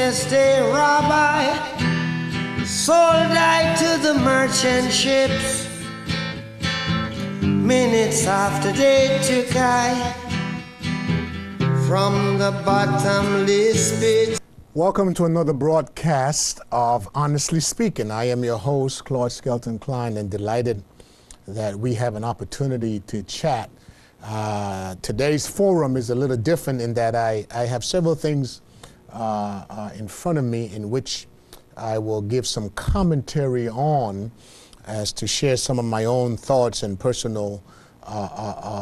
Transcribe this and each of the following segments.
just a rabbi, sold I to the merchant ships. Minutes after they took I from the bottomless pit. Welcome to another broadcast of Honestly Speaking. I am your host, Claude Skelton Cline, and delighted that we have an opportunity to chat. Today's forum is a little different in that I have several things in front of me in which I will give some commentary on as to share some of my own thoughts and personal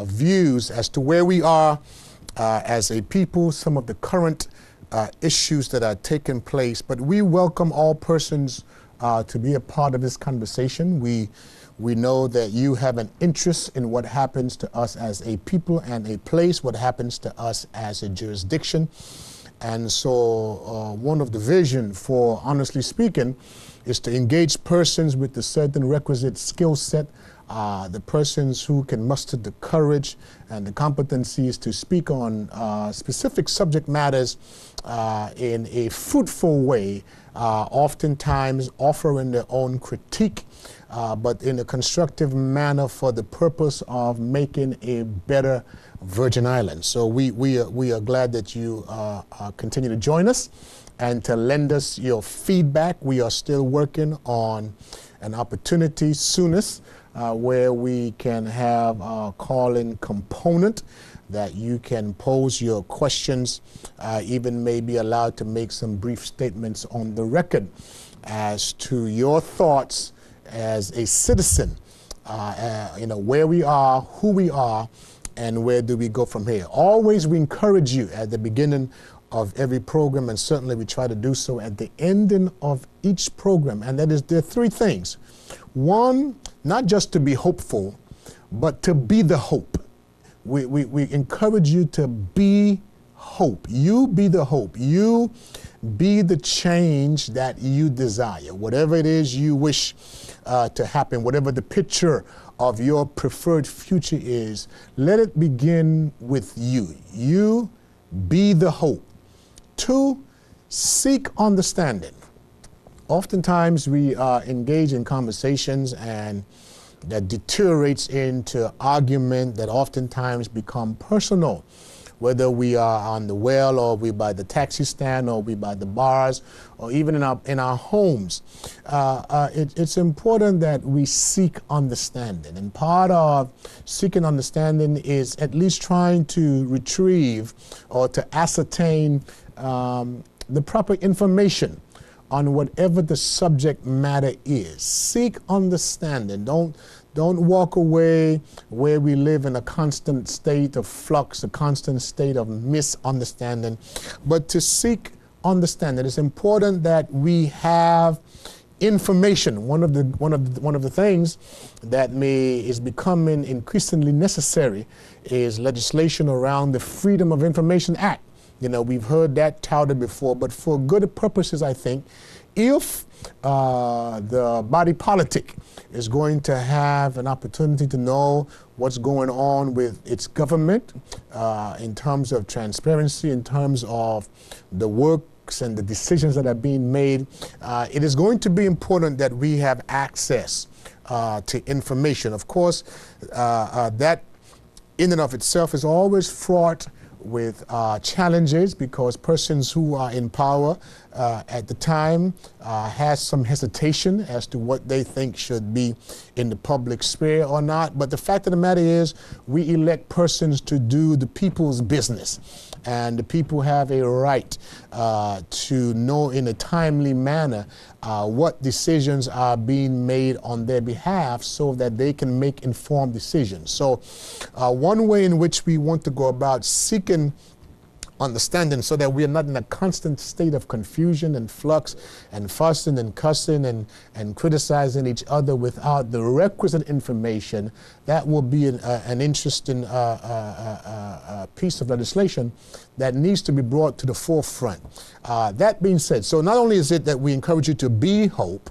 views as to where we are as a people, some of the current issues that are taking place. But we welcome all persons to be a part of this conversation. We know that you have an interest in what happens to us as a people and a place, what happens to us as a jurisdiction. And so one of the vision for Honestly Speaking is to engage persons with the certain requisite skill set, the persons who can muster the courage and the competencies to speak on specific subject matters in a fruitful way, oftentimes offering their own critique, but in a constructive manner for the purpose of making a better Virgin Islands. So we are glad that you continue to join us and to lend us your feedback. We are still working on an opportunity soonest where we can have a call-in component that you can pose your questions, even may be allowed to make some brief statements on the record as to your thoughts as a citizen, where we are, who we are, and where do we go from here. Always we encourage you at the beginning of every program, and certainly we try to do so at the ending of each program, and that is there are three things. One, not just to be hopeful, but to be the hope. We encourage you to be hope. You be the hope. You be the change that you desire. Whatever it is you wish to happen, whatever the picture of your preferred future is, let it begin with you. You be the hope. Two, seek understanding. Oftentimes we engage in conversations and that deteriorates into argument that oftentimes become personal, whether we are on the well or we by the taxi stand or we by the bars or even in our homes. It's important that we seek understanding, and part of seeking understanding is at least trying to retrieve or to ascertain the proper information on whatever the subject matter is. Seek understanding. Don't walk away where we live in a constant state of flux, a constant state of misunderstanding, but to seek understanding. It's important that we have information. One of the things that is becoming increasingly necessary is legislation around the Freedom of Information Act. You know, we've heard that touted before, but for good purposes, I think, if the body politic is going to have an opportunity to know what's going on with its government in terms of transparency, in terms of the works and the decisions that are being made, it is going to be important that we have access to information. Of course, that in and of itself is always fraught with challenges, because persons who are in power at the time has some hesitation as to what they think should be in the public sphere or not. But the fact of the matter is, we elect persons to do the people's business, and the people have a right to know in a timely manner what decisions are being made on their behalf so that they can make informed decisions. So one way in which we want to go about seeking understanding so that we are not in a constant state of confusion and flux and fussing and cussing and criticizing each other without the requisite information, that will be an interesting piece of legislation that needs to be brought to the forefront. That being said, so not only is it that we encourage you to be hope,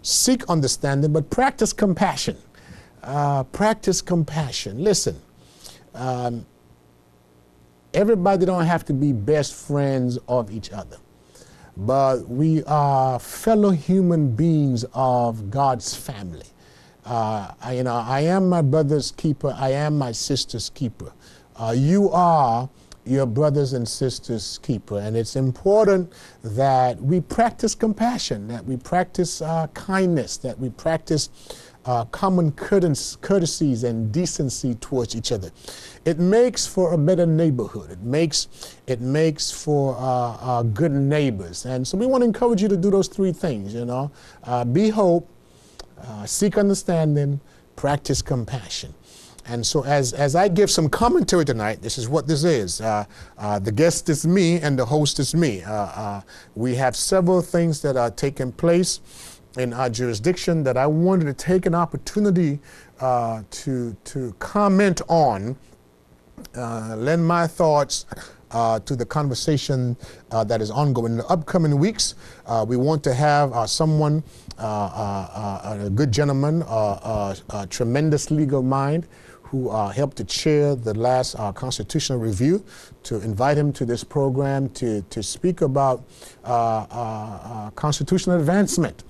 seek understanding, but practice compassion. Practice compassion. Listen, everybody don't have to be best friends of each other. but we are fellow human beings of God's family. I am my brother's keeper. I am my sister's keeper. You are your brothers and sisters' keeper. And it's important that we practice compassion, that we practice kindness, that we practice common courtesies and decency towards each other. It makes for a better neighborhood. It makes for good neighbors. And so we want to encourage you to do those three things, be hope, seek understanding, practice compassion. And so as I give some commentary tonight, this is what this is. The guest is me and the host is me. We have several things that are taking place in our jurisdiction that I wanted to take an opportunity to comment on, lend my thoughts to the conversation that is ongoing. In the upcoming weeks, we want to have someone, a good gentleman, a tremendous legal mind, who helped to chair the last constitutional review, to invite him to this program to speak about constitutional advancement.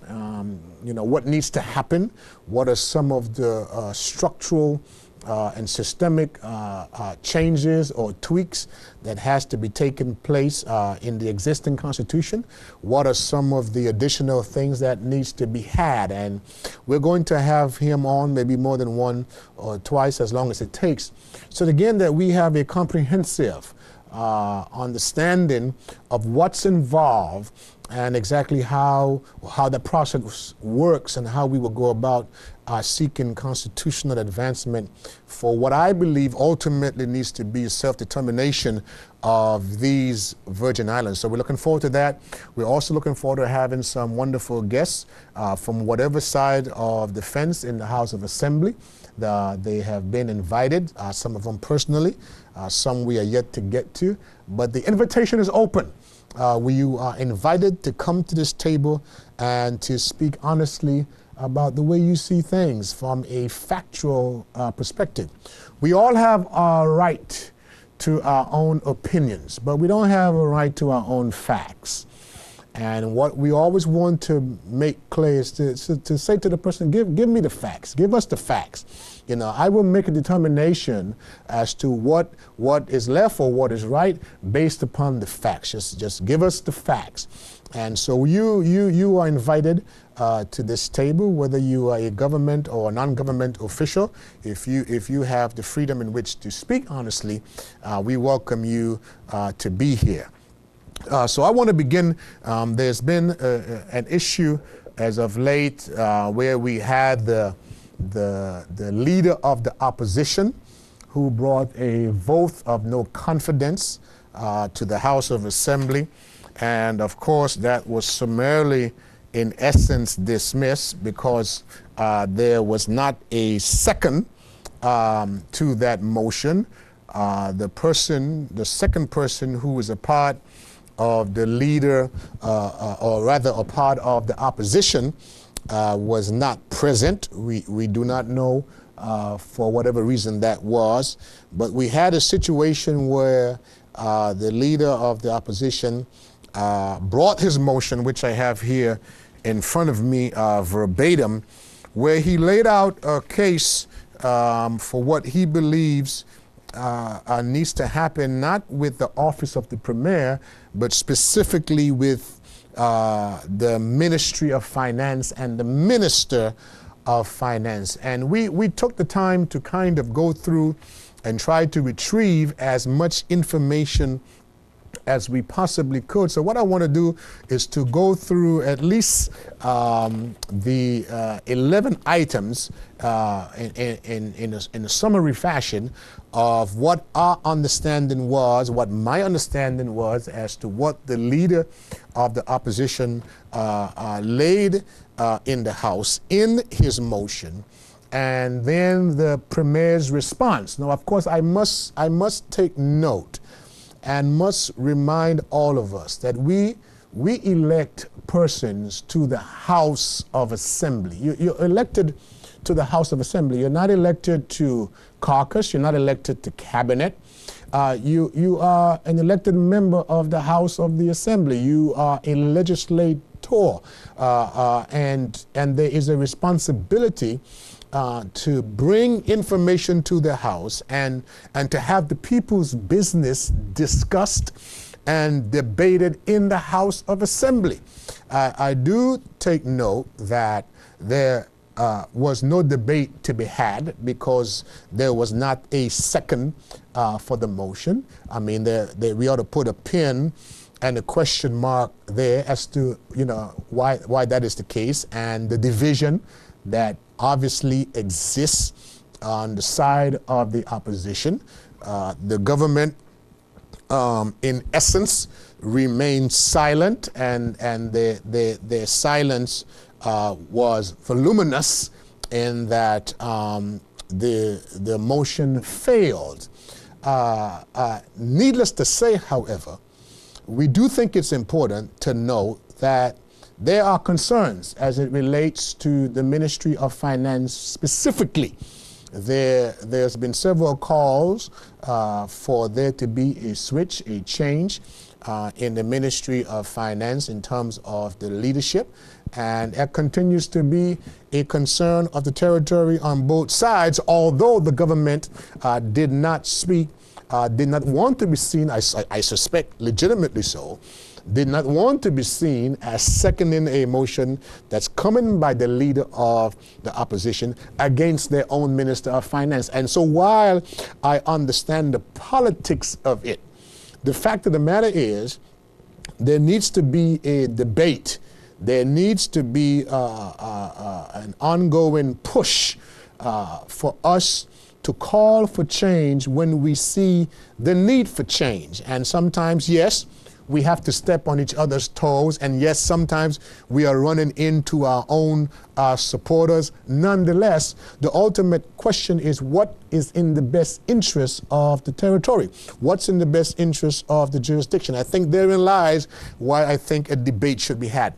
What needs to happen, what are some of the structural and systemic changes or tweaks that has to be taken place in the existing Constitution, what are some of the additional things that needs to be had. And we're going to have him on maybe more than one or twice, as long as it takes, so again that we have a comprehensive understanding of what's involved and exactly how the process works and how we will go about seeking constitutional advancement for what I believe ultimately needs to be self-determination of these Virgin Islands. So we're looking forward to that. We're also looking forward to having some wonderful guests from whatever side of the fence in the House of Assembly. They have been invited, some of them personally, some we are yet to get to, but the invitation is open. You are invited to come to this table and to speak honestly about the way you see things from a factual perspective. We all have a right to our own opinions, but we don't have a right to our own facts. And what we always want to make clear is to say to the person, give me the facts, give us the facts. I will make a determination as to what is left or what is right based upon the facts. Just give us the facts. And so you are invited to this table, whether you are a government or a non-government official. If you have the freedom in which to speak honestly, we welcome you to be here. So I want to begin. There's been an issue as of late where we had the leader of the opposition who brought a vote of no confidence to the House of Assembly. And of course, that was summarily, in essence, dismissed because there was not a second to that motion. The second person who was a part of the leader, or rather a part of the opposition, was not present. We do not know for whatever reason that was, but we had a situation where the leader of the opposition brought his motion, which I have here in front of me verbatim, where he laid out a case for what he believes needs to happen, not with the office of the premier, but specifically with the Ministry of Finance and the Minister of Finance. And we took the time to kind of go through and try to retrieve as much information as we possibly could. So what I want to do is to go through at least the 11 items in a summary fashion of what our understanding was, what my understanding was as to what the leader of the opposition laid in the House in his motion, and then the Premier's response. Now, of course, I must take note and must remind all of us that we elect persons to the House of Assembly. You're elected to the House of Assembly. You're not elected to caucus. You're not elected to cabinet. You are an elected member of the House of the Assembly. You are a legislator, and there is a responsibility to bring information to the House and to have the people's business discussed and debated in the House of Assembly. I do take note that there was no debate to be had because there was not a second for the motion. I mean, we ought to put a pin and a question mark there as to, you know, why that is the case, and the division that obviously exists on the side of the opposition. The government, in essence, remained silent, and their silence was voluminous in that the motion failed. Needless to say, however, we do think it's important to note that there are concerns as it relates to the Ministry of Finance specifically. There's been several calls for there to be a switch, a change in the Ministry of Finance in terms of the leadership, and that continues to be a concern of the territory on both sides, although the government did not speak, did not want to be seen, I suspect legitimately so, did not want to be seen as seconding a motion that's coming by the leader of the opposition against their own Minister of Finance. And so while I understand the politics of it, the fact of the matter is there needs to be a debate. There needs to be an ongoing push for us to call for change when we see the need for change. And sometimes, yes, we have to step on each other's toes, and yes, sometimes we are running into our own supporters. Nonetheless, the ultimate question is what is in the best interest of the territory? What's in the best interest of the jurisdiction? I think therein lies why I think a debate should be had.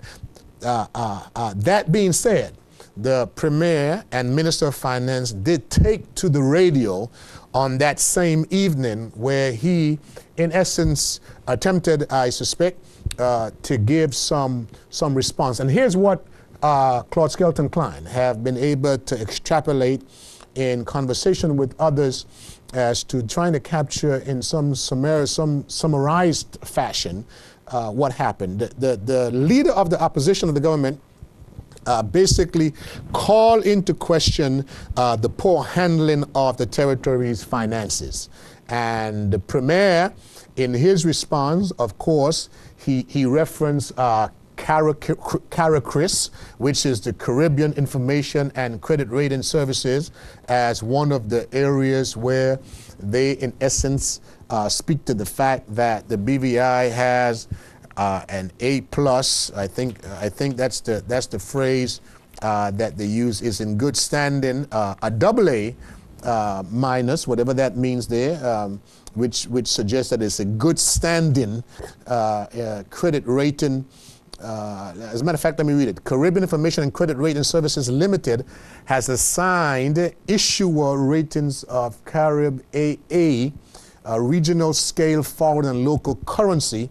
That being said, the Premier and Minister of Finance did take to the radio on that same evening where he, in essence, attempted, I suspect, to give some response. And here's what Claude Skelton Cline have been able to extrapolate in conversation with others as to trying to capture in some summarized fashion what happened. The leader of the opposition of the government basically call into question the poor handling of the territory's finances. And the Premier, in his response, of course, he referenced CARICRIS, which is the Caribbean Information and Credit Rating Services, as one of the areas where they, in essence, speak to the fact that the BVI has an A+. I think that's the phrase that they use, is in good standing, a AA minus, whatever that means there, which suggests that it's a good standing credit rating. As a matter of fact, let me read it. Caribbean Information and Credit Rating Services Limited has assigned issuer ratings of Carib AA, regional scale foreign and local currency,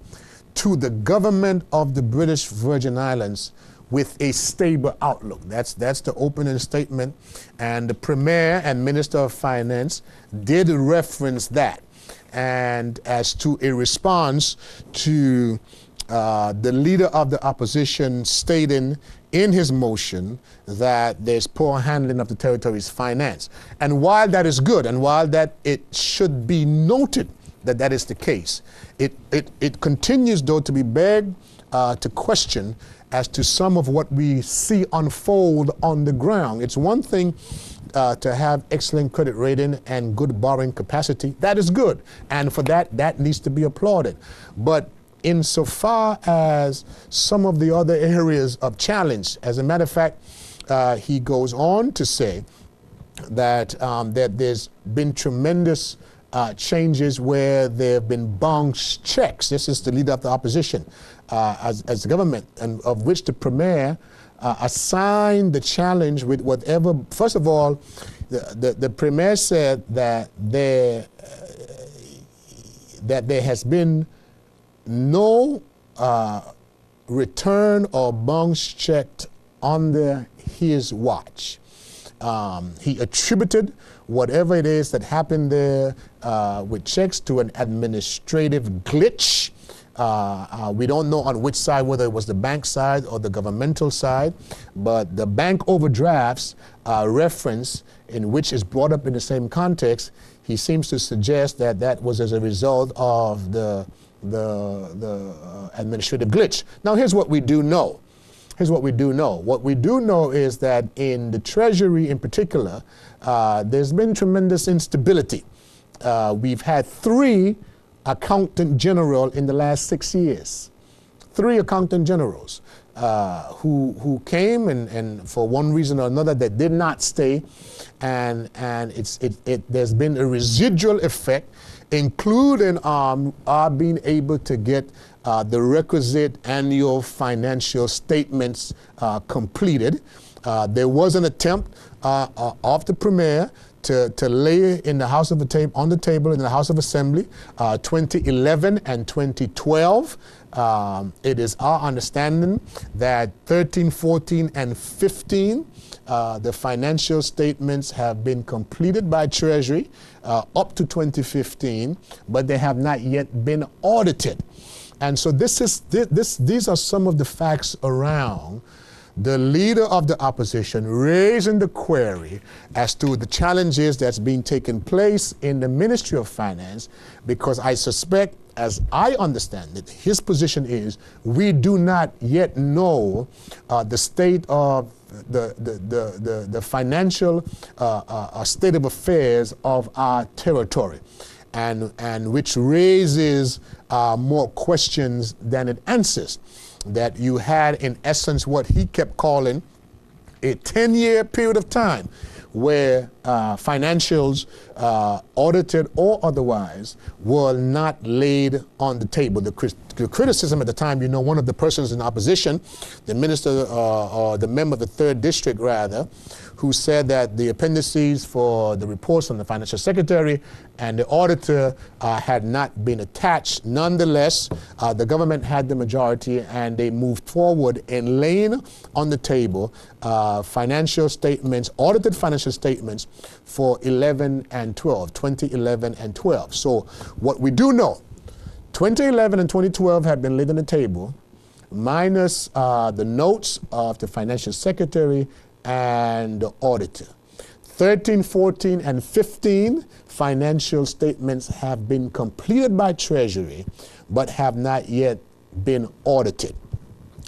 to the government of the British Virgin Islands with a stable outlook. That's the opening statement. And the Premier and Minister of Finance did reference that. And as to a response to the leader of the opposition stating in his motion that there's poor handling of the territory's finance. And while that is good, and while that it should be noted that that is the case, it continues, though, to be begged to question as to some of what we see unfold on the ground. It's one thing to have excellent credit rating and good borrowing capacity. That is good, and for that needs to be applauded. But insofar as some of the other areas of challenge, as a matter of fact, he goes on to say that that there's been tremendous changes where there have been bounce checks. This is the leader of the opposition as the government, and of which the Premier assigned the challenge with whatever. First of all, the Premier said that that there has been no return or bounce checked under his watch. He attributed whatever it is that happened there with checks to an administrative glitch. We don't know on which side, whether it was the bank side or the governmental side, but the bank overdrafts reference, in which is brought up in the same context, he seems to suggest that that was as a result of the administrative glitch. Now, here's what we do know. Here's what we do know. What we do know is that in the Treasury in particular, there's been tremendous instability. We've had 3 accountant general in the last 6 years. 3 accountant generals who came and for one reason or another that did not stay, and there's been a residual effect, including our being able to get the requisite annual financial statements completed. There was an attempt of the Premier to lay in the House of on the table in the House of Assembly 2011 and 2012. It is our understanding that 13, 14, and 15, the financial statements have been completed by Treasury up to 2015, but they have not yet been audited. And so these are some of the facts around the leader of the opposition raising the query as to the challenges that's being taken place in the Ministry of Finance, because I suspect, as I understand it, his position is we do not yet know the state of the financial state of affairs of our territory, and which raises more questions than it answers. That you had, in essence, what he kept calling a 10-year period of time where financials, audited or otherwise, were not laid on the table. The criticism at the time, you know, one of the persons in opposition, the minister or the member of the 3rd District, rather, who said that the appendices for the reports from the financial secretary and the auditor had not been attached. Nonetheless, the government had the majority and they moved forward in laying on the table financial statements, audited financial statements for 11 and 12, 2011 and 12. So what we do know, 2011 and 2012 had been laid on the table, minus the notes of the financial secretary and the auditor. 13, 14, and 15 financial statements have been completed by Treasury, but have not yet been audited.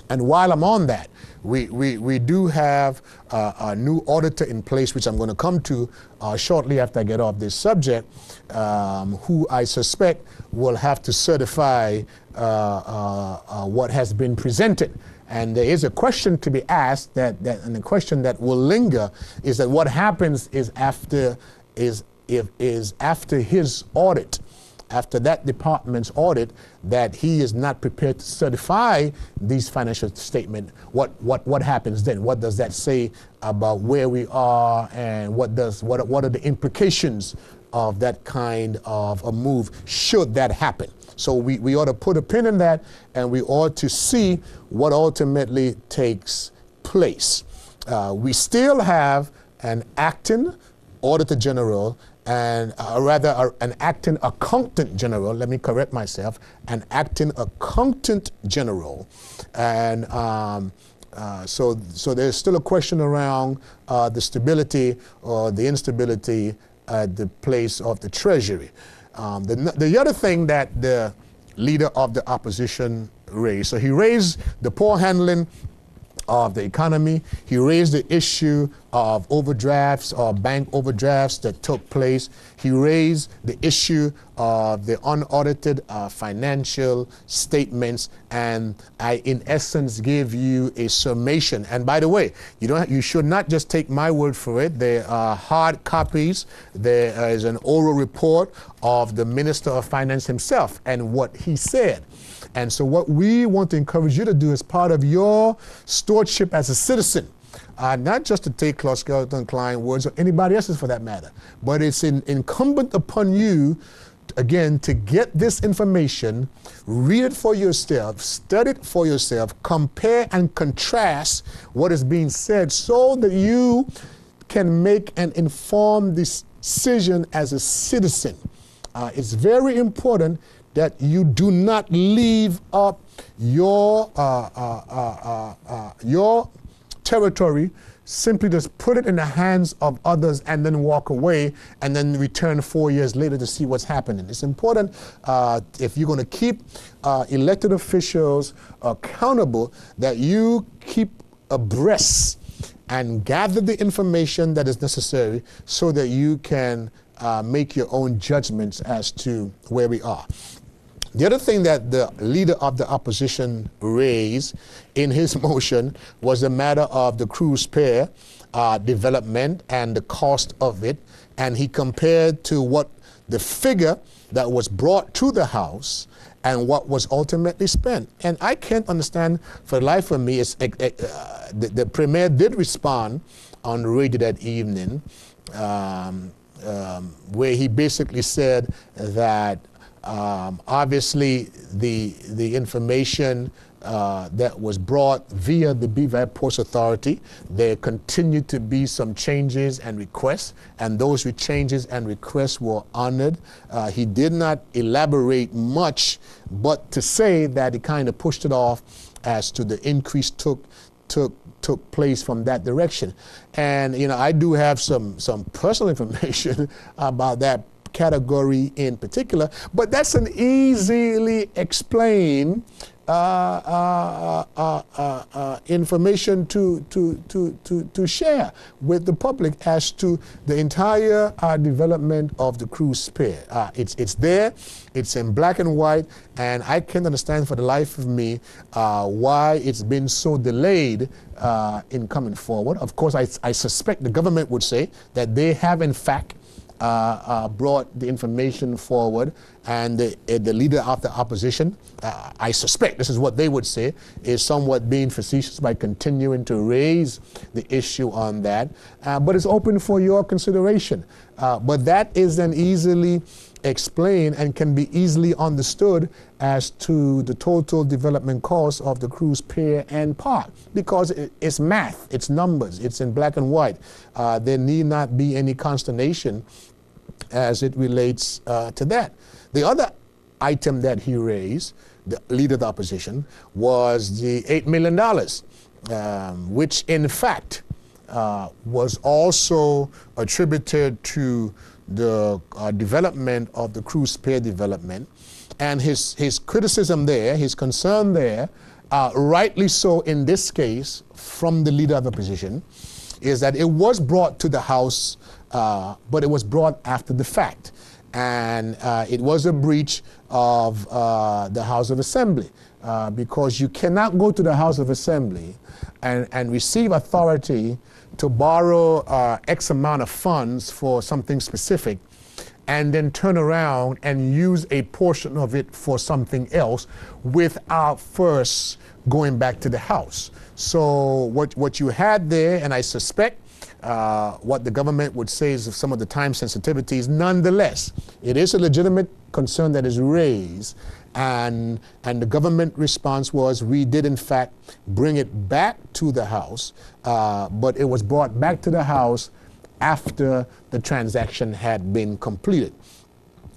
And while I'm on that, we do have a new auditor in place, which I'm going to come to shortly after I get off this subject, who I suspect will have to certify what has been presented. And there is a question to be asked and the question that will linger is that what happens is after his audit, after that department's audit, that he is not prepared to certify these financial statements. What happens then? What does that say about where we are, and what are the implications of that kind of a move should that happen? So we ought to put a pin in that, and we ought to see what ultimately takes place. We still have an acting Auditor General, and an acting Accountant General, let me correct myself, an acting Accountant General. And so there's still a question around the stability or the instability at the place of the Treasury. The other thing that the leader of the opposition raised, so he raised the poor handling of the economy. He raised the issue of overdrafts or bank overdrafts that took place. He raised the issue of the unaudited financial statements, and I, in essence, give you a summation. And by the way, you should not just take my word for it. There are hard copies. There is an oral report of the Minister of Finance himself and what he said. And so what we want to encourage you to do as part of your stewardship as a citizen, not just to take Claude Skelton Cline words or anybody else's for that matter, but it's incumbent upon you again, to get this information, read it for yourself, study it for yourself, compare and contrast what is being said so that you can make an informed decision as a citizen. It's very important that you do not leave up your territory, simply just put it in the hands of others and then walk away and then return 4 years later to see what's happening. It's important if you're going to keep elected officials accountable that you keep abreast and gather the information that is necessary so that you can make your own judgments as to where we are. The other thing that the leader of the opposition raised in his motion was the matter of the cruise pier development and the cost of it. And he compared to what the figure that was brought to the House and what was ultimately spent. And I can't understand for the life of me, the Premier did respond on the radio that evening where he basically said that obviously the information that was brought via the Beaver Ports Authority, there continued to be some changes and requests, and those changes and requests were honored. He did not elaborate much, but to say that he kind of pushed it off as to the increase took place from that direction. And I do have some personal information about that category in particular, but that's an easily explained information to share with the public as to the entire development of the cruise pier. It's there, it's in black and white, and I can't understand for the life of me why it's been so delayed in coming forward. Of course, I suspect the government would say that they have in fact brought the information forward, and the leader of the opposition, I suspect this is what they would say, is somewhat being facetious by continuing to raise the issue on that. But it's open for your consideration. But that is then easily explained and can be easily understood as to the total development cost of the cruise pier and park, because it's math, it's numbers, it's in black and white. There need not be any consternation as it relates to that. The other item that he raised, the leader of the opposition, was the $8 million, which in fact was also attributed to the development of the cruise pier development. And his criticism there, his concern there, rightly so in this case from the leader of the opposition, is that it was brought to the House, but it was brought after the fact. And it was a breach of the House of Assembly, because you cannot go to the House of Assembly and receive authority to borrow X amount of funds for something specific and then turn around and use a portion of it for something else without first going back to the House. So what you had there, and I suspect what the government would say is some of the time sensitivities, nonetheless, it is a legitimate concern that is raised, and the government response was we did in fact bring it back to the House, but it was brought back to the House after the transaction had been completed.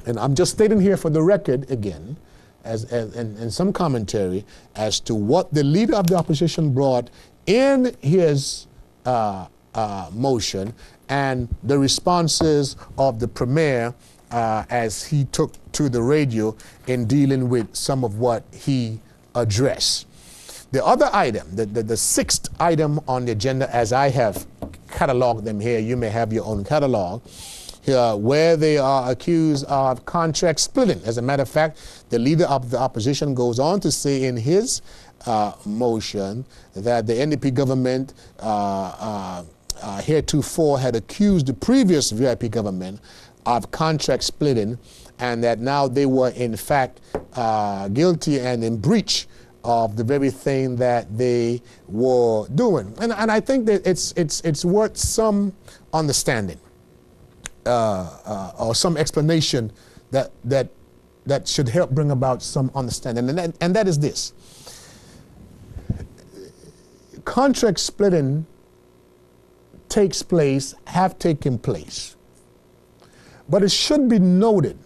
And I'm just stating here for the record again, and some commentary as to what the leader of the opposition brought in his motion and the responses of the Premier as he took to the radio in dealing with some of what he addressed. The other item, the sixth item on the agenda, as I have cataloged them here, you may have your own catalog, where they are accused of contract splitting. As a matter of fact, the leader of the opposition goes on to say in his motion that the NDP government heretofore had accused the previous VIP government of contract splitting, and that now they were in fact guilty and in breach of the very thing that they were doing. And I think that it's worth some understanding or some explanation that should help bring about some understanding, and that is this. Contract splitting have taken place. But it should be noted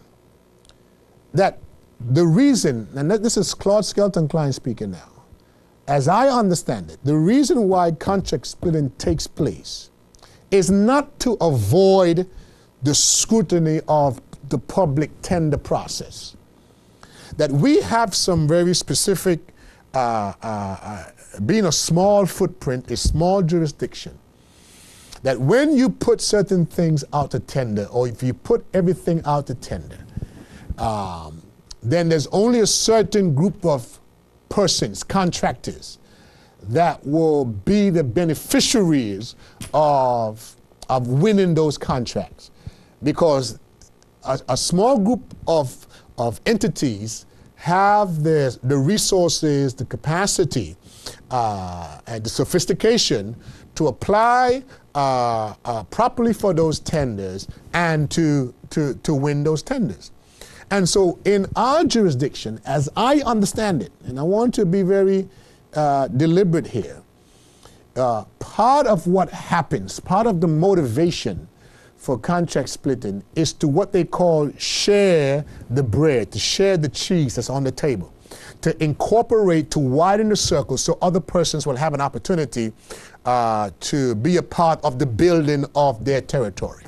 that the reason, and this is Claude Skelton Cline speaking now, as I understand it, the reason why contract splitting takes place is not to avoid the scrutiny of the public tender process. That we have some very specific, being a small footprint, a small jurisdiction, that when you put certain things out to tender, or if you put everything out to tender, then there's only a certain group of persons, contractors, that will be the beneficiaries of winning those contracts. Because a small group of entities have the resources, the capacity, and the sophistication to apply properly for those tenders and to win those tenders. And so in our jurisdiction, as I understand it, and I want to be very deliberate here, part of what happens, part of the motivation for contract splitting is to what they call share the bread, to share the cheese that's on the table, to incorporate, to widen the circle so other persons will have an opportunity to be a part of the building of their territory.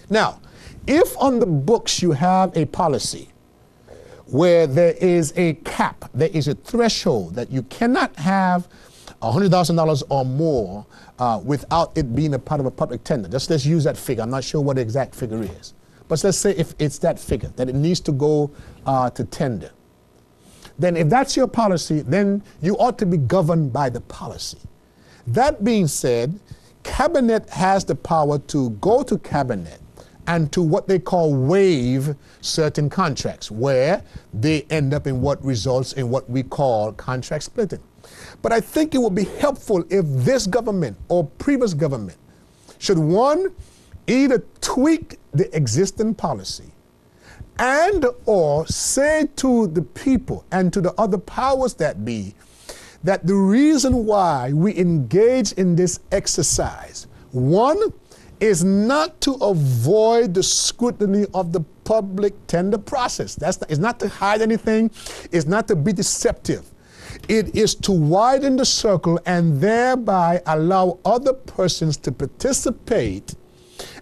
Now, if on the books you have a policy where there is a cap, there is a threshold that you cannot have $100,000 or more without it being a part of a public tender. Let's use that figure. I'm not sure what the exact figure is. But let's say if it's that figure, that it needs to go to tender. Then if that's your policy, then you ought to be governed by the policy. That being said, Cabinet has the power to go to Cabinet and to what they call waive certain contracts, where they end up in what results in what we call contract splitting. But I think it would be helpful if this government or previous government should, one, either tweak the existing policy and or say to the people and to the other powers that be that the reason why we engage in this exercise, one, is not to avoid the scrutiny of the public tender process. It's not to hide anything. It's not to be deceptive. It is to widen the circle and thereby allow other persons to participate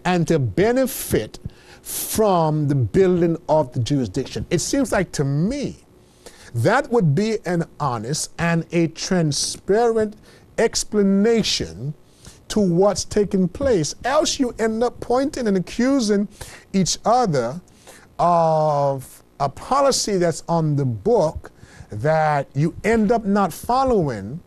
and to benefit from the building of the jurisdiction. It seems like to me that would be an honest and a transparent explanation to what's taking place. Else you end up pointing and accusing each other of a policy that's on the book that you end up not following,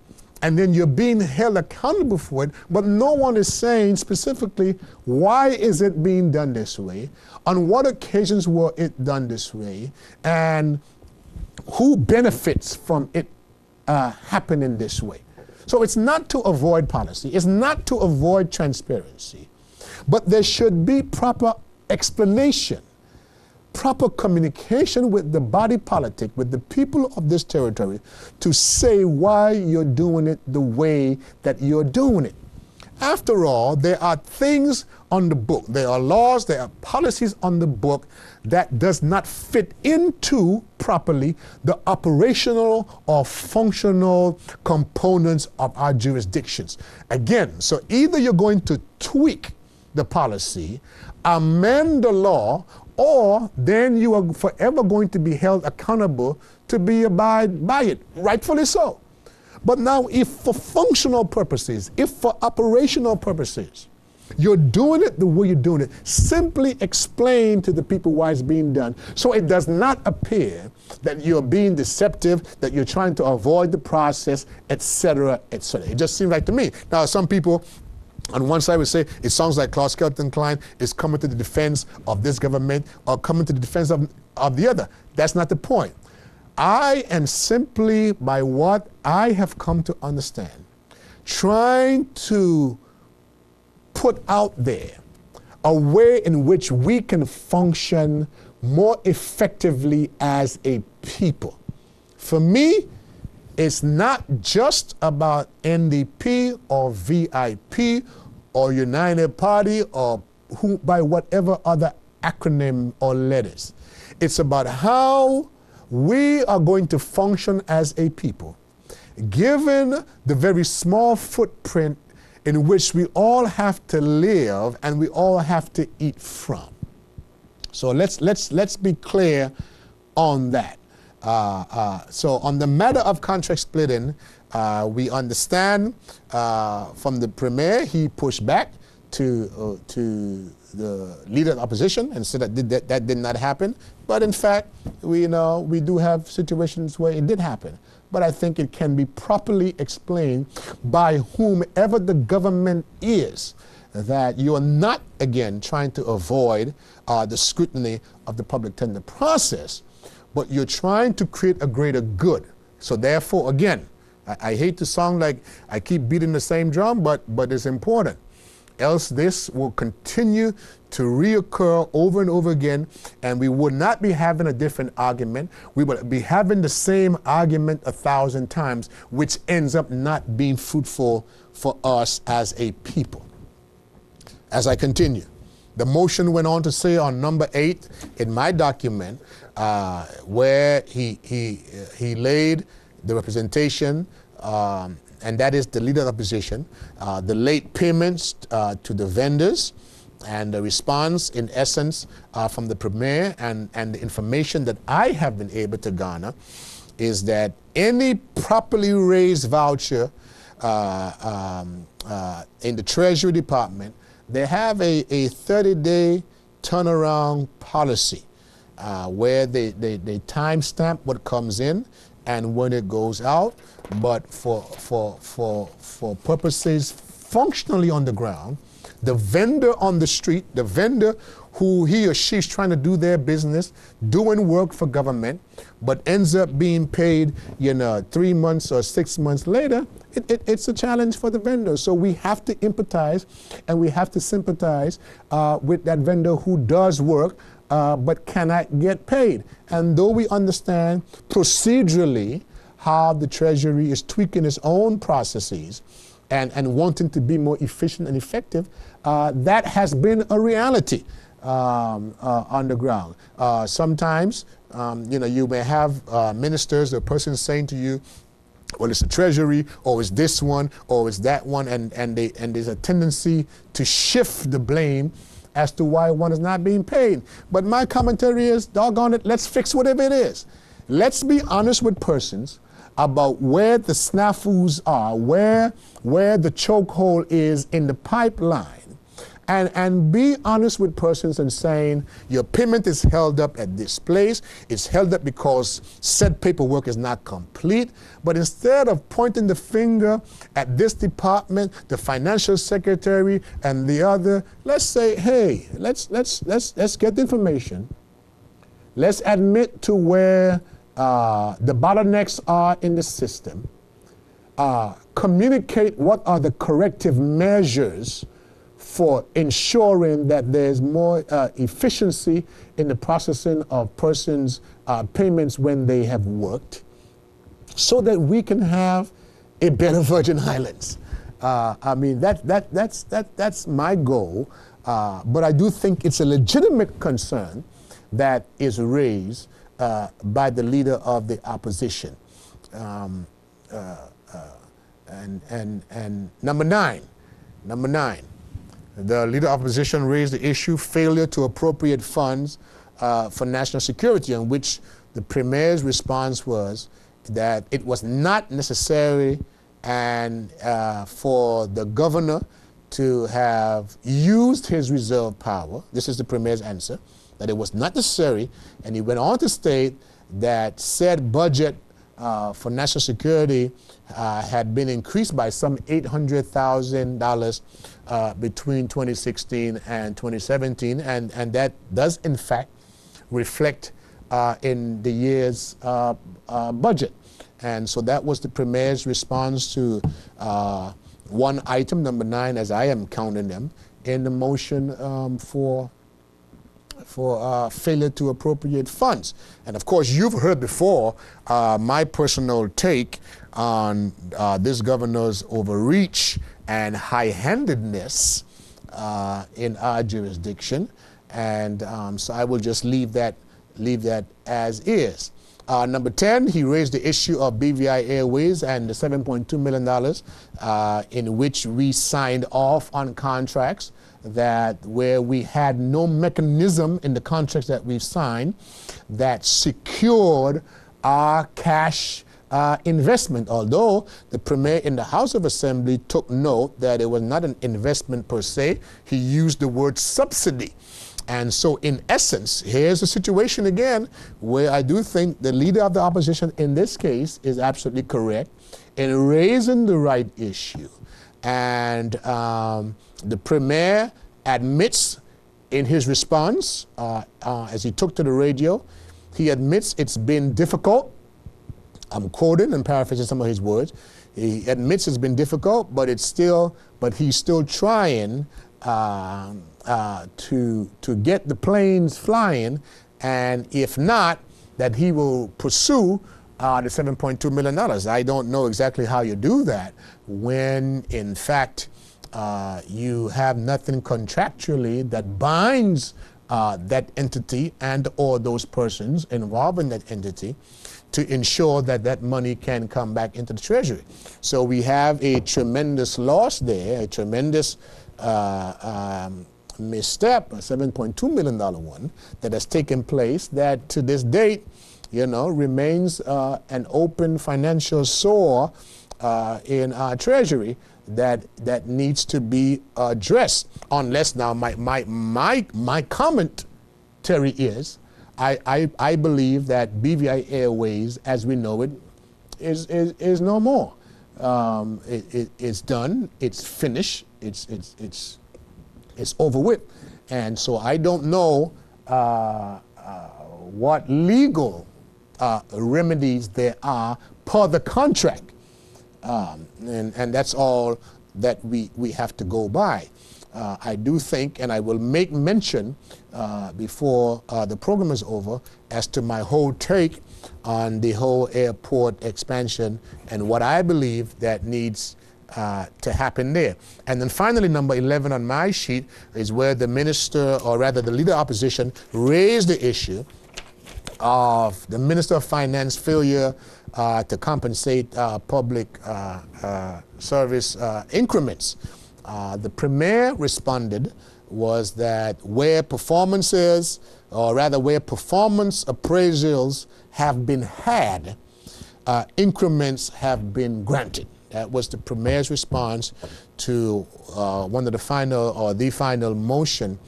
and then you're being held accountable for it, but no one is saying specifically why is it being done this way, on what occasions were it done this way, and who benefits from it happening this way. So it's not to avoid policy, it's not to avoid transparency, but there should be proper explanation, proper communication with the body politic, with the people of this territory, to say why you're doing it the way that you're doing it. After all, there are things on the book, there are laws, there are policies on the book that does not fit into properly the operational or functional components of our jurisdictions. Again, so either you're going to tweak the policy, amend the law, or then you are forever going to be held accountable to be abide by it, rightfully so. But now if for functional purposes, if for operational purposes, you're doing it the way you're doing it, simply explain to the people why it's being done, so it does not appear that you're being deceptive, that you're trying to avoid the process, etc., etc. It just seems like to me. Now, some people on one side would say, it sounds like Claude Skelton Cline is coming to the defense of this government or coming to the defense of the other. That's not the point. I am simply, by what I have come to understand, trying to put out there a way in which we can function more effectively as a people. For me, it's not just about NDP or VIP or United Party or who by whatever other acronym or letters. It's about how we are going to function as a people, given the very small footprint in which we all have to live and we all have to eat from. So let's be clear on that. So on the matter of contract splitting, we understand from the premier, he pushed back to the leader of the opposition and said that did not happen. But in fact, we do have situations where it did happen. But I think it can be properly explained by whomever the government is, that you are not, again, trying to avoid the scrutiny of the public tender process, but you're trying to create a greater good. So therefore, again, I hate to sound like I keep beating the same drum, but it's important. Else this will continue to reoccur over and over again, and we would not be having a different argument. We would be having the same argument 1,000 times, which ends up not being fruitful for us as a people. As I continue, the motion went on to say on number 8 in my document, where he laid the representation, and that is the leader of the opposition, the late payments to the vendors, and the response, in essence, from the premier and the information that I have been able to garner is that any properly raised voucher in the Treasury Department, they have a 30-day turnaround policy where they timestamp what comes in and when it goes out, but for purposes functionally on the ground, the vendor on the street, the vendor who he or she's trying to do their business, doing work for government, but ends up being paid, 3 months or 6 months later, it's a challenge for the vendor. So we have to empathize and we have to sympathize with that vendor who does work but cannot get paid. And though we understand procedurally how the Treasury is tweaking its own processes and wanting to be more efficient and effective, that has been a reality on the ground. Sometimes, you may have ministers or persons saying to you, well, it's the Treasury, or it's this one, or it's that one, and there's a tendency to shift the blame as to why one is not being paid. But my commentary is, doggone it, let's fix whatever it is. Let's be honest with persons about where the snafus are, where the chokehold is in the pipeline, and be honest with persons and saying, your payment is held up at this place, it's held up because said paperwork is not complete. But instead of pointing the finger at this department, the financial secretary and the other, let's say, hey, let's get the information. Let's admit to where the bottlenecks are in the system. Communicate what are the corrective measures for ensuring that there's more efficiency in the processing of persons' payments when they have worked, so that we can have a better Virgin Islands. That's my goal, but I do think it's a legitimate concern that is raised by the leader of the opposition. And number nine, the leader of opposition raised the issue failure to appropriate funds for national security, in which the premier's response was that it was not necessary and for the governor to have used his reserve power. This is the premier's answer, that it was not necessary, and he went on to state that said budget for national security had been increased by some $800,000 between 2016 and 2017, and that does in fact reflect in the year's budget. And so that was the premier's response to one item, number 9, as I am counting them, in the motion for for failure to appropriate funds. And of course, you've heard before my personal take on this governor's overreach and high-handedness in our jurisdiction. And so I will just leave that as is. Number 10, he raised the issue of BVI Airways and the $7.2 million in which we signed off on contracts where we had no mechanism in the contracts that we've signed that secured our cash investment, although the Premier in the House of Assembly took note that it was not an investment per se. He used the word subsidy. And so in essence, here's a situation again where I do think the leader of the opposition in this case is absolutely correct in raising the right issue. And the Premier admits in his response, as he took to the radio, he admits it's been difficult. I'm quoting and paraphrasing some of his words. He admits it's been difficult, but he's still trying to get the planes flying, and if not, that he will pursue the $7.2 million. I don't know exactly how you do that when, in fact, you have nothing contractually that binds that entity and or those persons involved in that entity to ensure that that money can come back into the Treasury. So we have a tremendous loss there, a tremendous misstep, a $7.2 million one that has taken place that to this date, remains an open financial sore in our Treasury that needs to be addressed. Unless now my commentary is, I believe that BVI Airways, as we know it, is no more. It's done. It's finished. It's over with. And so I don't know what legal remedies there are per the contract. And that's all that we have to go by. I do think, and I will make mention before the program is over, as to my whole take on the whole airport expansion and what I believe that needs to happen there. And then finally, number 11 on my sheet is where the minister, or rather the leader of opposition, raised the issue of the Minister of Finance failure to compensate public service increments. The Premier responded was that where performances, or rather where performance appraisals have been had, increments have been granted. That was the Premier's response to one of the final, or the final motion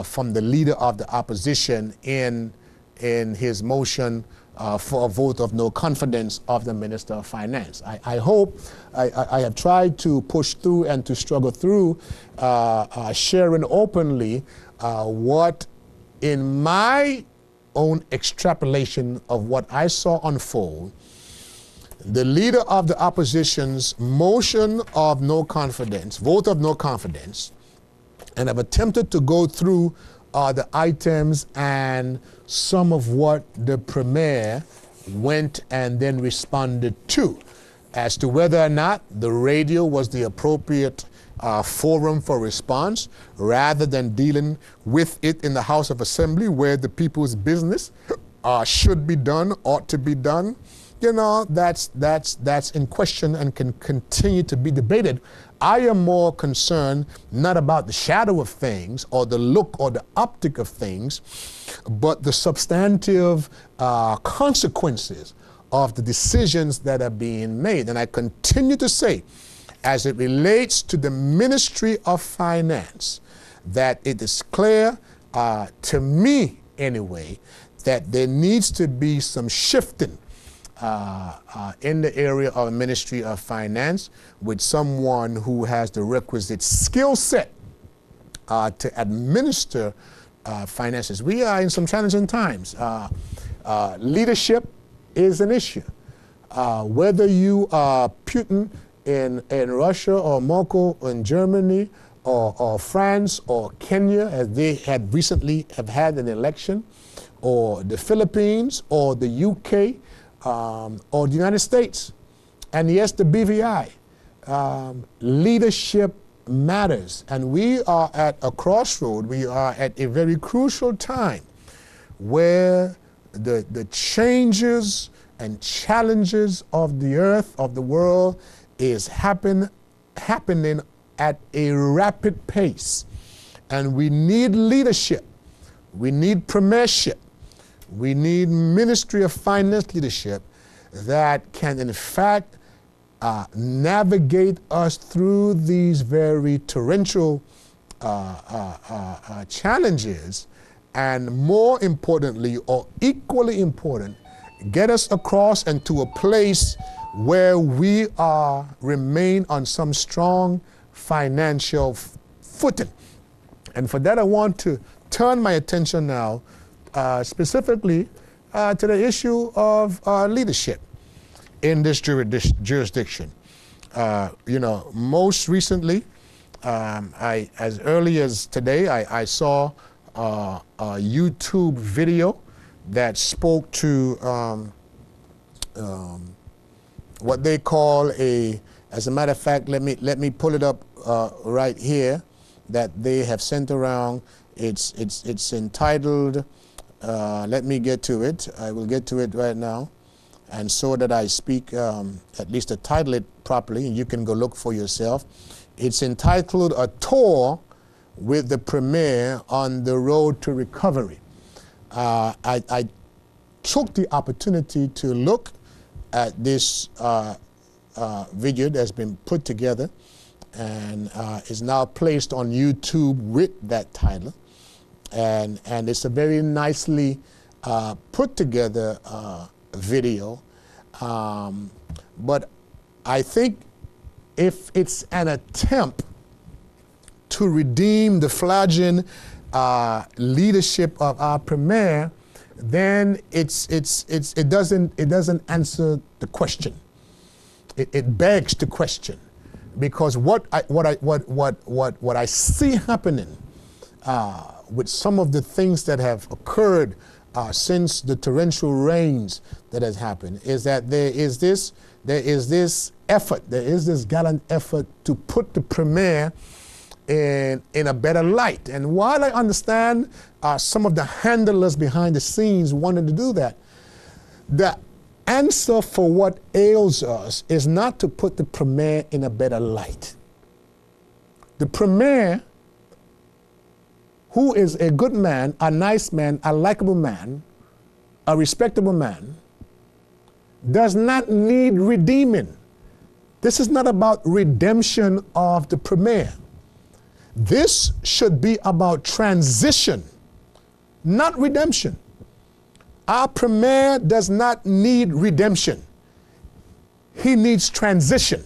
from the leader of the opposition in his motion for a vote of no confidence of the Minister of Finance. I hope I have tried to push through and to struggle through sharing openly what, in my own extrapolation of what I saw unfold, the leader of the opposition's motion of no confidence, vote of no confidence, and I've attempted to go through the items and some of what the Premier went and then responded to as to whether or not the radio was the appropriate forum for response, rather than dealing with it in the House of Assembly where the people's business should be done, ought to be done. That's in question and can continue to be debated. I am more concerned not about the shadow of things or the look or the optic of things, but the substantive consequences of the decisions that are being made. And I continue to say, as it relates to the Ministry of Finance, that it is clear, to me anyway, that there needs to be some shifting in the area of Ministry of Finance with someone who has the requisite skill set to administer finances. We are in some challenging times. Leadership is an issue. Whether you are Putin in Russia or Merkel in Germany or France or Kenya, as they had recently have had an election, or the Philippines or the UK or the United States, and yes, the BVI. Leadership matters, and we are at a crossroad. We are at a very crucial time where the changes and challenges of the earth, of the world, is happening at a rapid pace. And we need leadership. We need premiership. We need Ministry of Finance leadership that can, in fact, navigate us through these very torrential challenges, and more importantly, or equally important, get us across and to a place where we remain on some strong financial footing. And for that, I want to turn my attention now specifically to the issue of leadership in this jurisdiction. Most recently, as early as today, I saw a YouTube video that spoke to what they call as a matter of fact, let me pull it up right here, that they have sent around. It's entitled, let me get to it. I will get to it right now. And so that I speak, at least to title it properly, and you can go look for yourself. It's entitled A Tour with the Premier on the Road to Recovery. I took the opportunity to look at this video that's been put together and is now placed on YouTube with that title. And it's a very nicely put together video, but I think if it's an attempt to redeem the flagrant leadership of our premier, then it doesn't answer the question. It begs the question, because what I see happening with some of the things that have occurred since the torrential rains that has happened is that there is this gallant effort to put the premier in a better light. And while I understand some of the handlers behind the scenes wanted to do that, the answer for what ails us is not to put the premier in a better light. The premier, who is a good man, a nice man, a likable man, a respectable man, does not need redeeming. This is not about redemption of the premier. This should be about transition, not redemption. Our premier does not need redemption. He needs transition.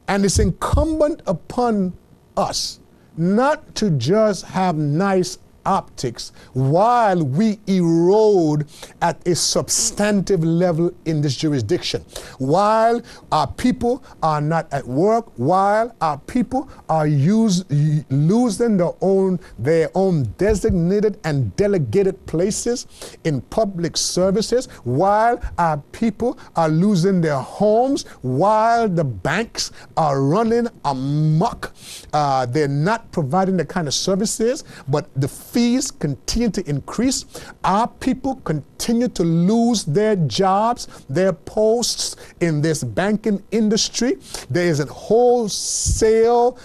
And it's incumbent upon us not to just have nice optics while we erode at a substantive level in this jurisdiction, while our people are not at work, while our people are losing their own designated and delegated places in public services, while our people are losing their homes, while the banks are running amok. They're not providing the kind of services, but the fees continue to increase. Our people continue to lose their jobs, their posts in this banking industry. There is a wholesale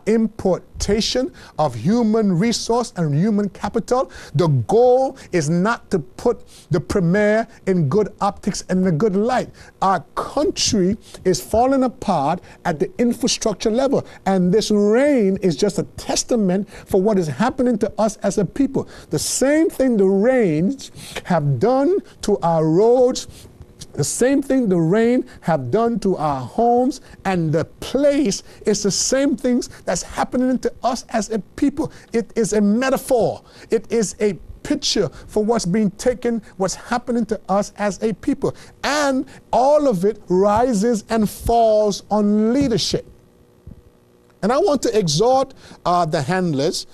importation of human resource and human capital. The goal is not to put the premier in good optics and in a good light. Our country is falling apart at the infrastructure level, and this rain is just a testament for what is happening to us as a people. The same thing the rains have done to our roads, the same thing the rain have done to our homes and the place, is the same things that's happening to us as a people. It is a metaphor. It is a picture for what's being taken, what's happening to us as a people. And all of it rises and falls on leadership. And I want to exhort the handlers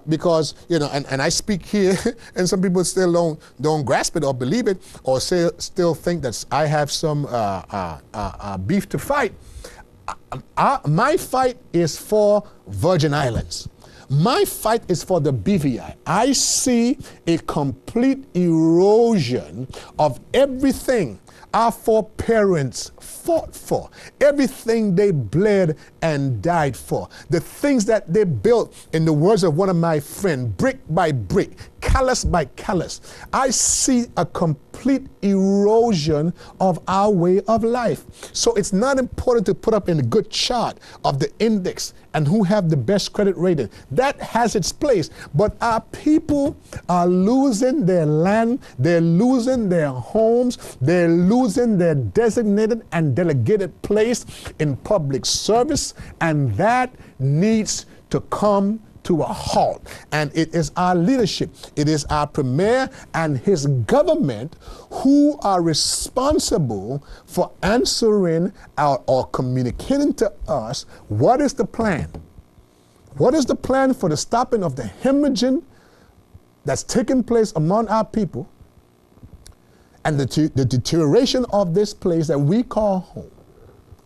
because, and I speak here and some people still don't grasp it or believe it or still think that I have some beef to fight. My fight is for Virgin Islands. My fight is for the BVI. I see a complete erosion of everything our foreparents fought for, everything they bled and died for, the things that they built, in the words of one of my friends, brick by brick, callus by callus. I see a complete erosion of our way of life. So it's not important to put up in a good chart of the index and who have the best credit rating. That has its place. But our people are losing their land, they're losing their homes, they're losing their designated and delegated place in public service, and that needs to come to a halt. And it is our leadership, it is our premier and his government who are responsible for answering or communicating to us what is the plan. What is the plan for the stopping of the hemorrhaging that's taking place among our people and the deterioration of this place that we call home?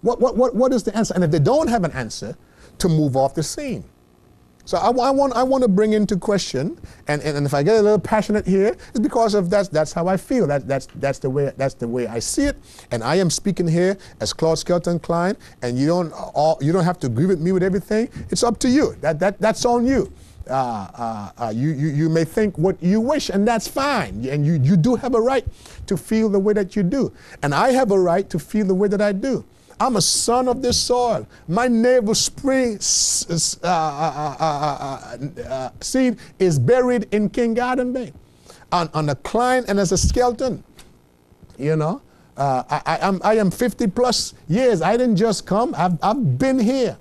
What is the answer? And if they don't have an answer, to move off the scene. So I want to bring into question, and if I get a little passionate here, it's because of that's how I feel. That's the way I see it. And I am speaking here as Claude Skelton Cline, and you don't have to agree with me with everything. It's up to you. That's on you. You may think what you wish, and that's fine. And you do have a right to feel the way that you do, and I have a right to feel the way that I do. I'm a son of this soil. My navel spring seed is buried in King Garden Bay, on a Cline and as a Skelton. I am 50 plus years. I didn't just come. I've been here.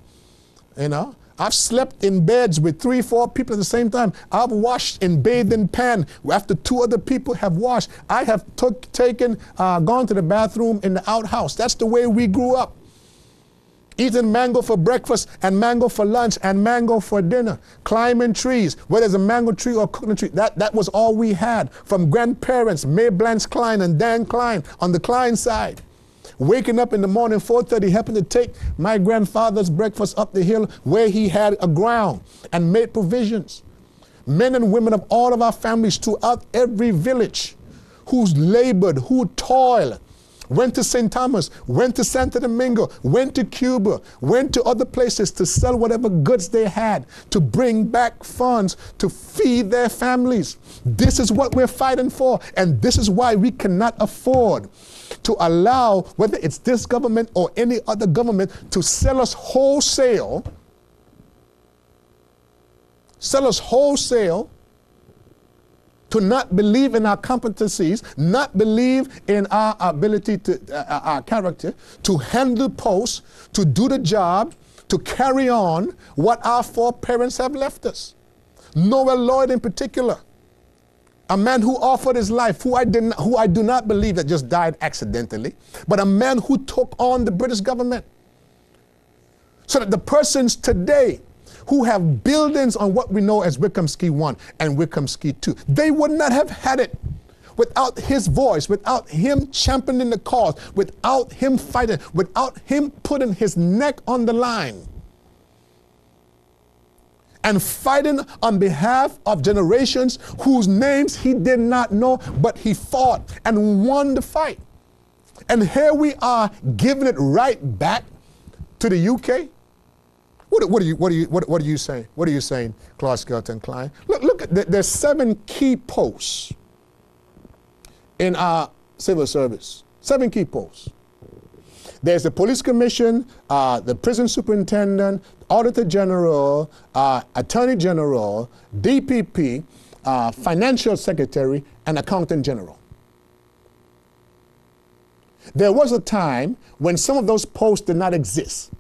I've slept in beds with 3-4 people at the same time. I've washed and bathed in pan after 2 other people have washed. I have gone to the bathroom in the outhouse. That's the way we grew up. Eating mango for breakfast and mango for lunch and mango for dinner. Climbing trees, whether it's a mango tree or a coconut tree. That was all we had from grandparents, May Blanche Cline and Dan Cline on the Cline side. Waking up in the morning, 4:30, helping to take my grandfather's breakfast up the hill where he had a ground and made provisions. Men and women of all of our families throughout every village who's labored, who toiled, went to St. Thomas, went to Santo Domingo, went to Cuba, went to other places to sell whatever goods they had, to bring back funds to feed their families. This is what we're fighting for, and this is why we cannot afford to allow, whether it's this government or any other government, to sell us wholesale, to not believe in our competencies, not believe in our ability our character, to handle posts, to do the job, to carry on what our foreparents have left us. Noel Lloyd in particular, a man who offered his life, who I do not believe that just died accidentally, but a man who took on the British government. So that the persons today who have buildings on what we know as Wickhamski 1 and Wickhamski 2, they would not have had it without his voice, without him championing the cause, without him fighting, without him putting his neck on the line and fighting on behalf of generations whose names he did not know, but he fought and won the fight. And here we are giving it right back to the UK. What are you saying? What are you saying, Claude Skelton Cline? Look, there's 7 key posts in our civil service. 7 key posts. There's the police commission, the prison superintendent, auditor general, attorney general, DPP, financial secretary, and accountant general. There was a time when some of those posts did not exist,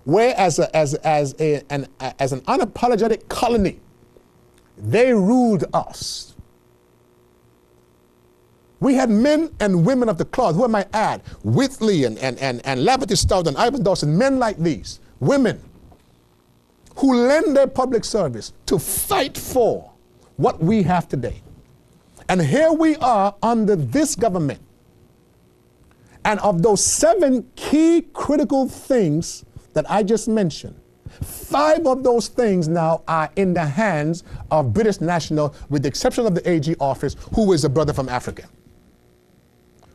where as an unapologetic colony, they ruled us. We had men and women of the cloth, who I might add, Whitley and Lavity Stout and Ivan Dawson, men like these, women, who lend their public service to fight for what we have today. And here we are under this government. And of those 7 key critical things that I just mentioned, 5 of those things now are in the hands of British national, with the exception of the AG office, who is a brother from Africa.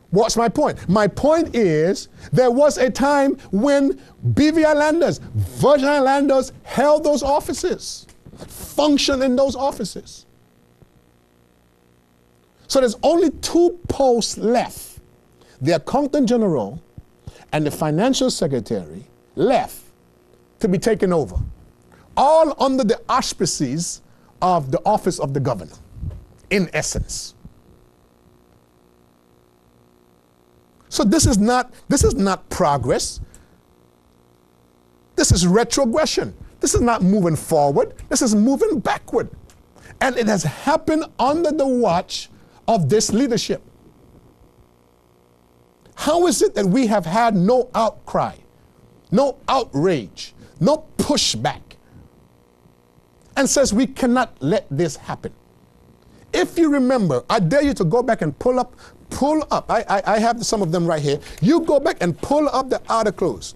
What's my point? My point is, there was a time when BV Islanders, Virgin Islanders held those offices, functioned in those offices. So there's only 2 posts left. The Accountant General and the Financial Secretary left to be taken over, all under the auspices of the office of the governor, in essence. So this is not progress. This is retrogression. This is not moving forward. This is moving backward. And it has happened under the watch of this leadership. How is it that we have had no outcry, no outrage, no pushback, and says we cannot let this happen? If you remember, I dare you to go back and pull up, I have some of them right here. You go back and pull up the articles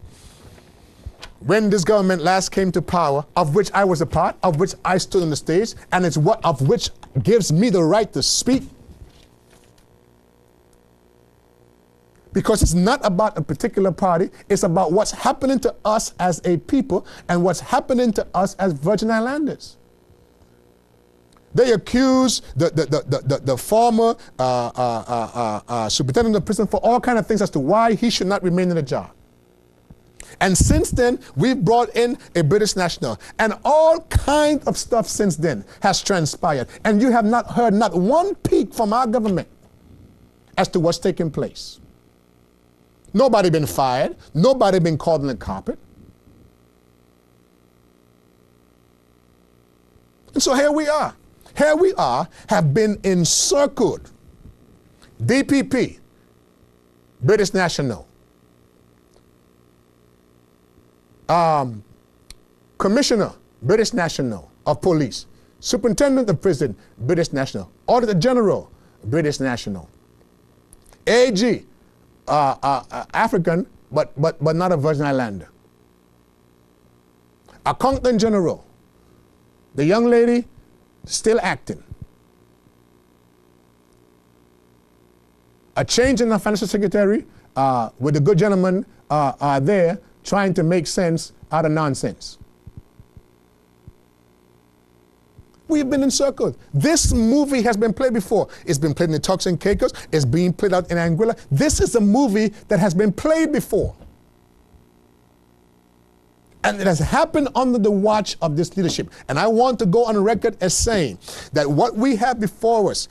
when this government last came to power, of which I was a part, of which I stood on the stage, and it's what of which gives me the right to speak. Because it's not about a particular party, it's about what's happening to us as a people and what's happening to us as Virgin Islanders. They accuse the former superintendent of prison for all kinds of things as to why he should not remain in the job. And since then, we've brought in a British national, and all kinds of stuff since then has transpired. And you have not heard not one peep from our government as to what's taking place. Nobody been fired. Nobody been called on the carpet. And so here we are. Here we are, have been encircled. DPP, British National. Commissioner, British National of Police. Superintendent of Prison, British National. Auditor General, British National. AG, African, but not a Virgin Islander. Accountant General, the young lady still acting. A change in the Financial Secretary with the good gentleman there trying to make sense out of nonsense. We've been encircled. This movie has been played before. It's been played in the Turks and Caicos. It's being played out in Anguilla. This is a movie that has been played before. And it has happened under the watch of this leadership. And I want to go on record as saying that what we have before us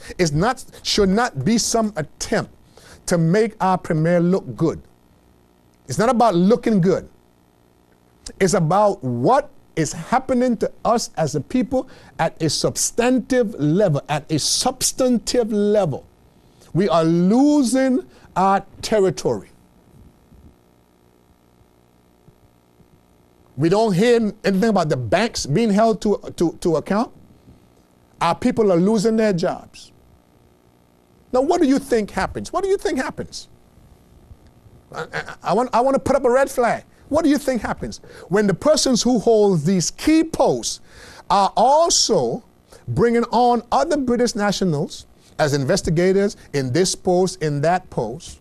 should not be some attempt to make our premier look good. It's not about looking good. It's about what is happening to us as a people at a substantive level, We are losing our territory. We don't hear anything about the banks being held to account. Our people are losing their jobs. Now, what do you think happens? What do you think happens? I want to put up a red flag. What do you think happens when the persons who hold these key posts are also bringing on other British nationals as investigators in this post, in that post?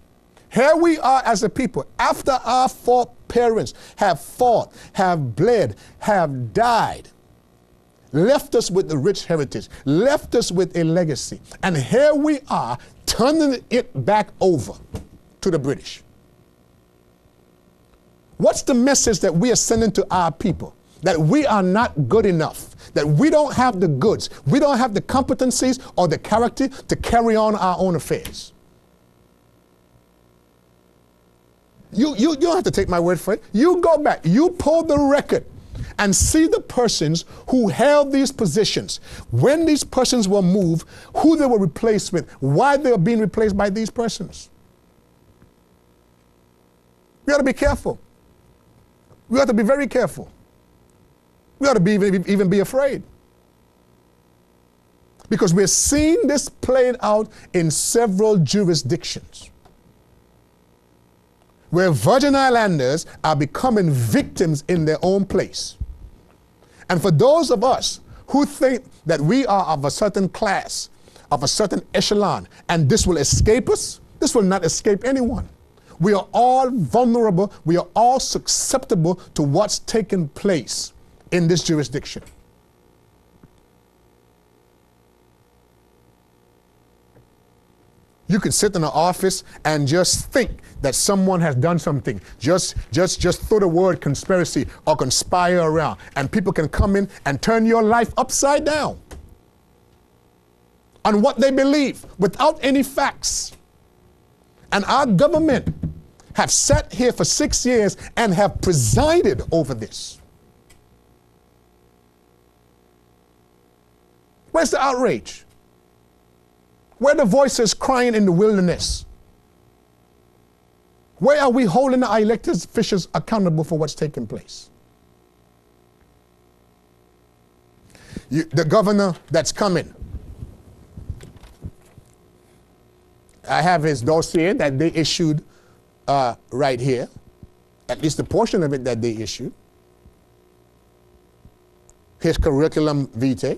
Here we are as a people, after our foreparents have fought, have bled, have died, left us with a rich heritage, left us with a legacy. And here we are turning it back over to the British. What's the message that we are sending to our people? That we are not good enough, that we don't have the goods, we don't have the competencies or the character to carry on our own affairs. You don't have to take my word for it. You go back, you pull the record, and see the persons who held these positions, when these persons were moved, who they were replaced with, why they were being replaced by these persons. We ought to be careful. We ought to be very careful. We ought to be even be afraid. Because we're seeing this played out in several jurisdictions, where Virgin Islanders are becoming victims in their own place. And for those of us who think that we are of a certain class, of a certain echelon, and this will escape us, this will not escape anyone. We are all vulnerable, we are all susceptible to what's taking place in this jurisdiction. You can sit in an office and just think that someone has done something. Just throw the word conspiracy or conspire around, and people can come in and turn your life upside down on what they believe without any facts. And our government have sat here for 6 years and have presided over this. Where's the outrage? Where are the voices crying in the wilderness? Where are we holding our elected officials accountable for what's taking place? The governor that's coming, I have his dossier that they issued right here, at least a portion of it that they issued. His curriculum vitae.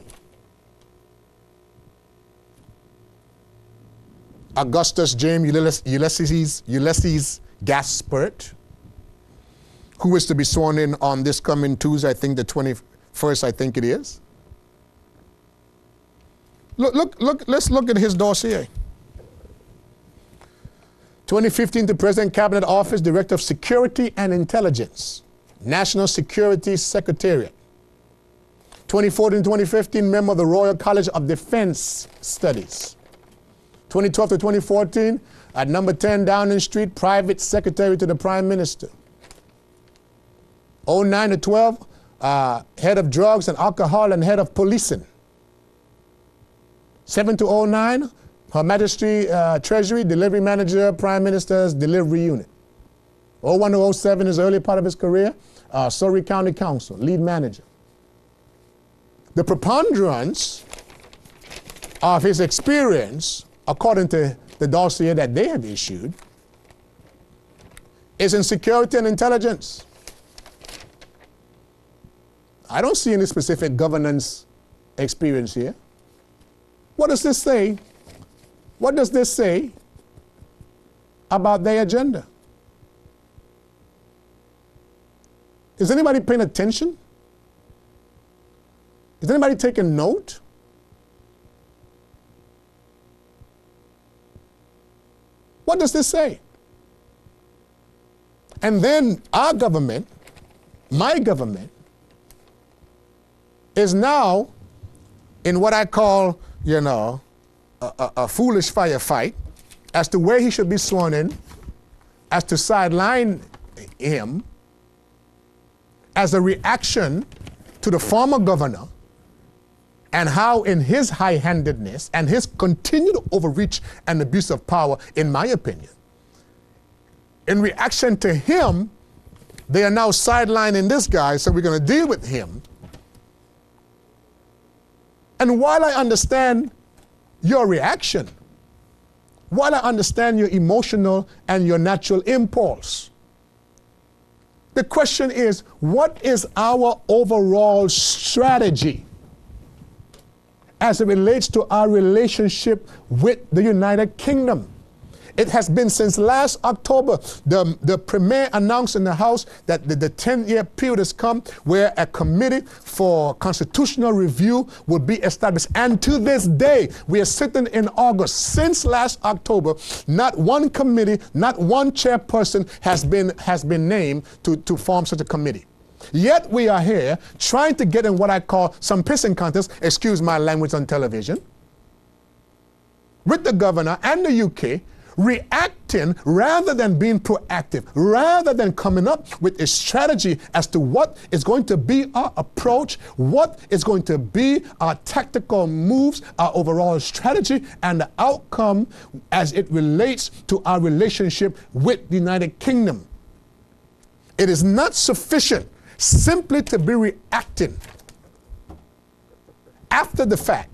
Augustus James Ulysses Gaspert, who is to be sworn in on this coming Tuesday, I think the 21st, I think it is. Let's look at his dossier. 2015 to President Cabinet Office, Director of Security and Intelligence, National Security Secretariat. 2014-2015, member of the Royal College of Defense Studies. 2012 to 2014, at number 10 Downing Street, Private Secretary to the Prime Minister. 09 to 12, Head of Drugs and Alcohol and Head of Policing. 7 to 09, Her Majesty Treasury, Delivery Manager, Prime Minister's Delivery Unit. 01 to 07 is the early part of his career, Surrey County Council, Lead Manager. The preponderance of his experience, according to the dossier that they have issued, is in security and intelligence. I don't see any specific governance experience here. What does this say? What does this say about their agenda? Is anybody paying attention? Is anybody taking note? What does this say? And then our government, my government, is now in what I call, a foolish firefight as to where he should be sworn in, as to sideline him, as a reaction to the former governor and how in his high-handedness and his continued overreach and abuse of power, in my opinion, in reaction to him, they are now sidelining this guy, so we're going to deal with him. And while I understand your reaction, while I understand your emotional and your natural impulse, the question is, what is our overall strategy as it relates to our relationship with the United Kingdom? It has been since last October, the Premier announced in the House that the 10-year period has come where a committee for constitutional review would be established. And to this day, we are sitting in August. Since last October, not one committee, not one chairperson has been named to form such a committee. Yet we are here trying to get in what I call some pissing contest, excuse my language on television, with the governor and the UK, react reacting rather than being proactive, rather than coming up with a strategy as to what is going to be our approach, what is going to be our tactical moves, our overall strategy, and the outcome as it relates to our relationship with the United Kingdom. It is not sufficient simply to be reacting after the fact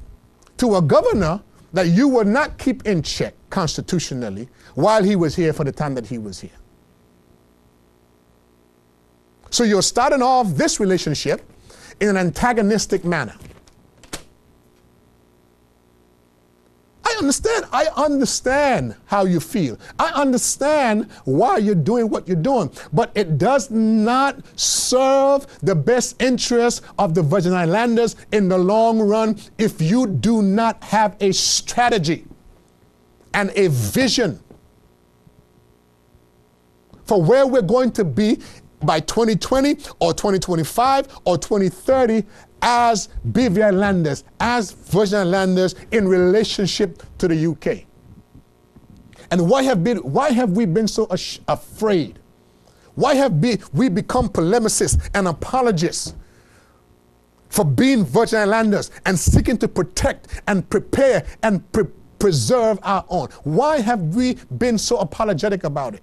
to a governor that you will not keep in check constitutionally while he was here for the time that he was here. So you're starting off this relationship in an antagonistic manner. I understand how you feel. I understand why you're doing what you're doing, but it does not serve the best interest of the Virgin Islanders in the long run if you do not have a strategy and a vision for where we're going to be by 2020 or 2025 or 2030 as BV Islanders, as Virgin Islanders in relationship to the UK. And why have we been so afraid? Why have we become polemicists and apologists for being Virgin Islanders and seeking to protect and prepare and preserve our own? Why have we been so apologetic about it?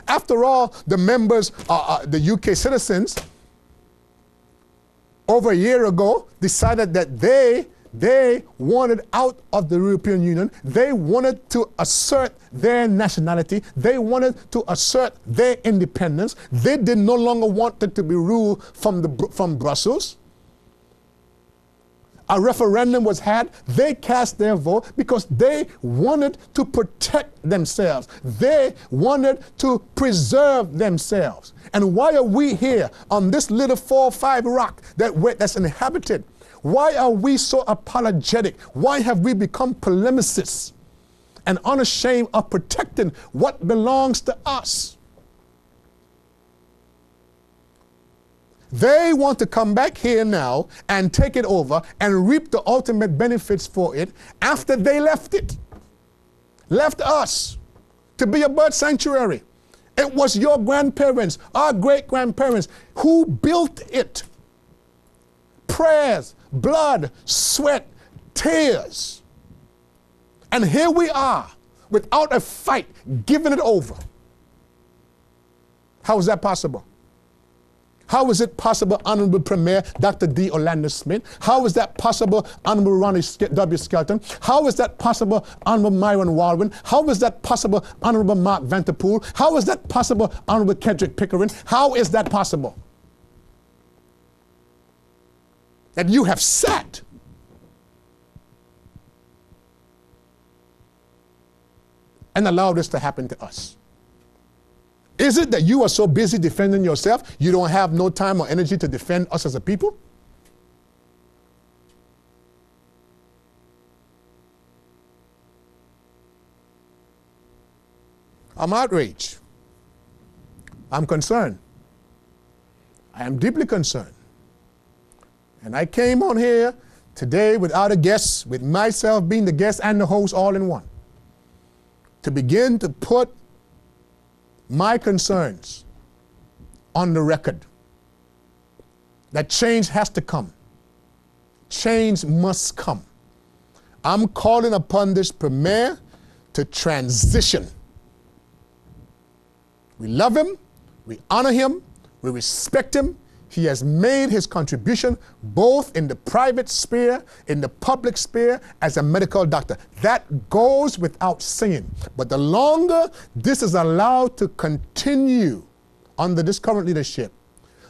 After all, the members, the UK citizens, over a year ago, decided that they wanted out of the European Union. They wanted to assert their nationality. They wanted to assert their independence. They did no longer want it to be ruled from Brussels. A referendum was had. They cast their vote because they wanted to protect themselves. They wanted to preserve themselves. And why are we here on this little 4-5 rock that's inhabited? Why are we so apologetic? Why have we become polemicists and unashamed of protecting what belongs to us? They want to come back here now and take it over and reap the ultimate benefits for it after they left us to be a bird sanctuary. It was your grandparents, our great-grandparents who built it. Prayers, blood, sweat, tears. And here we are without a fight, giving it over. How is that possible? How is it possible, Honorable Premier Dr. D. Orlando Smith? How is that possible, Honorable Ronnie W. Skelton? How is that possible, Honorable Myron Waldron? How is that possible, Honorable Mark Vanterpool? How is that possible, Honorable Kedrick Pickering? How is that possible? That you have sat and allowed this to happen to us. Is it that you are so busy defending yourself, you don't have no time or energy to defend us as a people? I'm outraged. I'm concerned. I am deeply concerned. And I came on here today without a guest, with myself being the guest and the host all in one, to begin to put my concerns on the record. That change has to come. Change must come. I'm calling upon this premier to transition. We love him, we honor him, we respect him. He has made his contribution both in the private sphere, in the public sphere, as a medical doctor. That goes without saying. But the longer this is allowed to continue under this current leadership,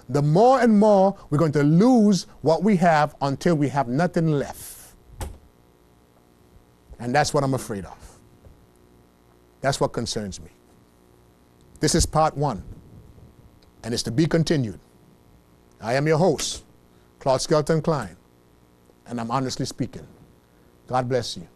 the more and more we're going to lose what we have until we have nothing left. And that's what I'm afraid of. That's what concerns me. This is part one, and it's to be continued. I am your host, Claude Skelton Cline, and I'm honestly speaking. God bless you.